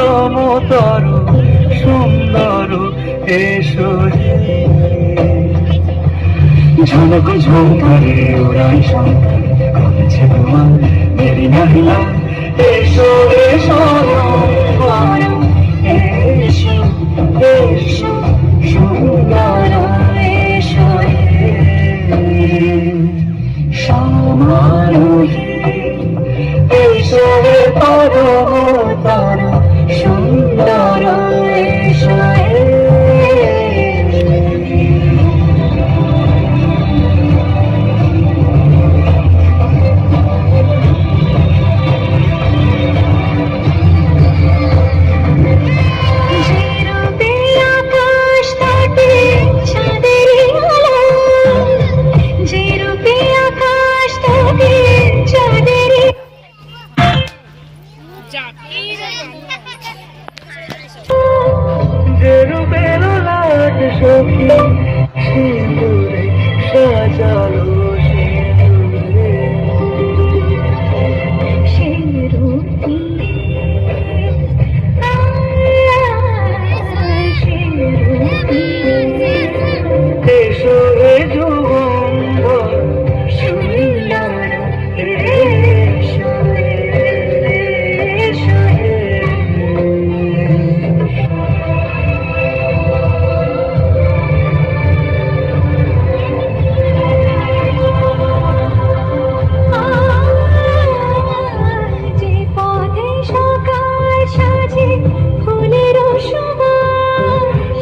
পরম তর সুন্দর এসো ঝলক ঝঙ্কারে ওরাই শঙ্কর করেছে তোমার মেরি নাহিলা এসো এসো এসো এসো সুন্দর এসো সমারোহে এসো পরম তর সুন্দর এসো যেরূপেরও লাট সখী সিঁদুরে সাজালো এসো হে যুগন্ধর সুন্দর এসো এসো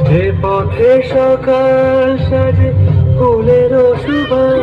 যে পথে সকাল সাজে ফুলের সুবাস